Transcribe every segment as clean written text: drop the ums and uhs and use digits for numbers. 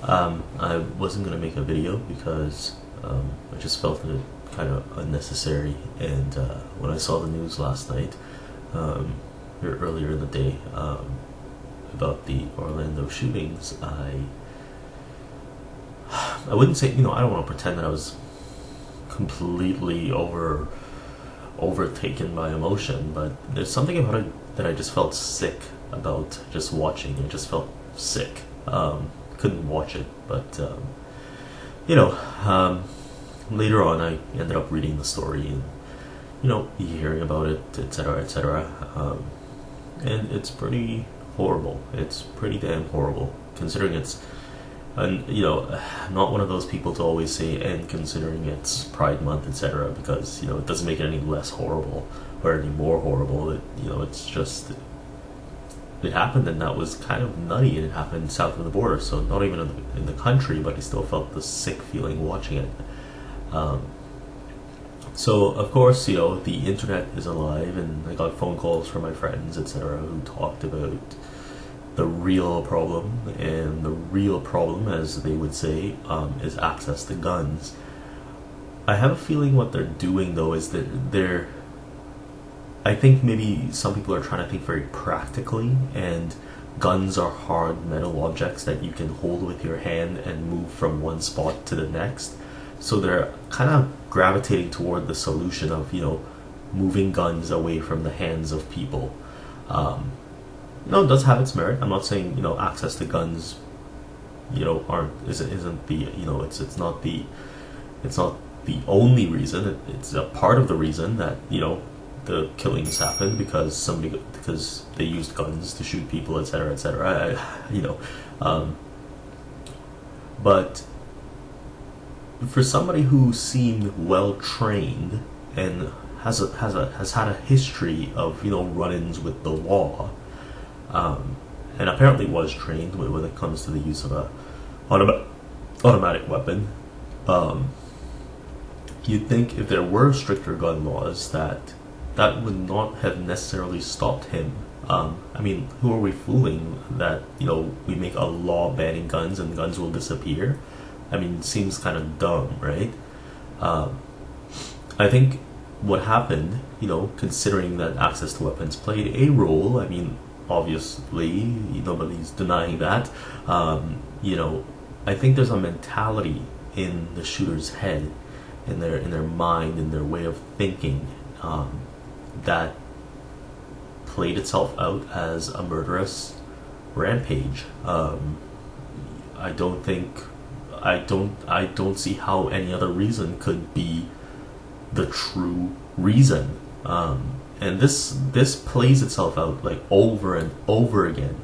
I wasn't gonna make a video because I just felt it kind of unnecessary. And when I saw the news last night, or earlier in the day, about the Orlando shootings, I wouldn't say, I don't want to pretend that I was completely overtaken by emotion, but there's something about it that I just felt sick about just watching. I just felt sick. Couldn't watch it, but later on I ended up reading the story and hearing about it, etc., etc. And it's pretty horrible. It's pretty damn horrible, considering it's, and not one of those people to always say, and considering it's Pride Month, etc., because it doesn't make it any less horrible or any more horrible. It's just, it happened, and that was kind of nutty, and it happened south of the border, so not even in the country, but I still felt the sick feeling watching it. So of course, the internet is alive, and I got phone calls from my friends, etc., who talked about the real problem, and the real problem, as they would say, is access to guns. I have a feeling what they're doing, though, is that I think maybe some people are trying to think very practically, and guns are hard metal objects that you can hold with your hand and move from one spot to the next. So they're kind of gravitating toward the solution of, moving guns away from the hands of people. It does have its merit. I'm not saying, access to guns, isn't the, it's not the only reason. It's a part of the reason that, the killings happened, because they used guns to shoot people, etc., etc. But for somebody who seemed well trained and has had a history of run-ins with the law, and apparently was trained when it comes to the use of a automatic weapon, you'd think if there were stricter gun laws that would not have necessarily stopped him. Who are we fooling that we make a law banning guns and guns will disappear? It seems kind of dumb, right? I think what happened, considering that access to weapons played a role, obviously nobody's denying that. I think there's a mentality in the shooter's head, in their mind, in their way of thinking, that played itself out as a murderous rampage. I don't see how any other reason could be the true reason. And this plays itself out like over and over again.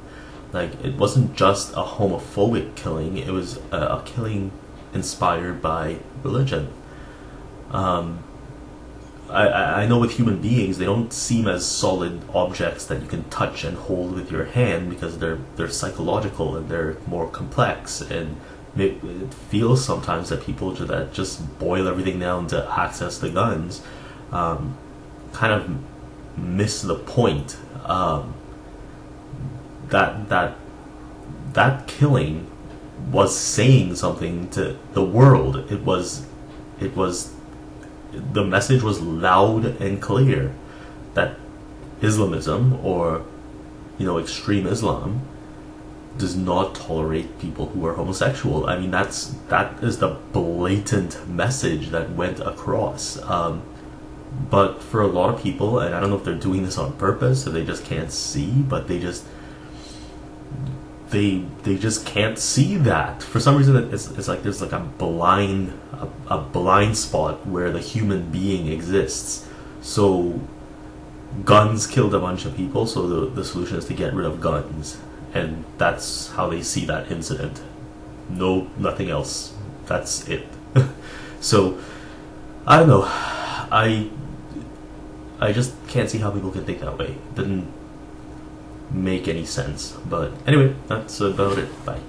Like, it wasn't just a homophobic killing, it was a killing inspired by religion. I know with human beings, they don't seem as solid objects that you can touch and hold with your hand, because they're psychological and they're more complex, and it feels sometimes that people that just boil everything down to access to guns kind of miss the point. That killing was saying something to the world. It was the message was loud and clear that Islamism, or extreme Islam, does not tolerate people who are homosexual. That is the blatant message that went across. But for a lot of people, and I don't know if they're doing this on purpose, or they just can't see, but they just can't see that. For some reason, it's like there's like a blind spot where the human being exists. So guns killed a bunch of people, so the solution is to get rid of guns. And that's how they see that incident. No, nothing else. That's it. So, I don't know. I just can't see how people can think that way. It didn't make any sense. But anyway, that's about it. Bye.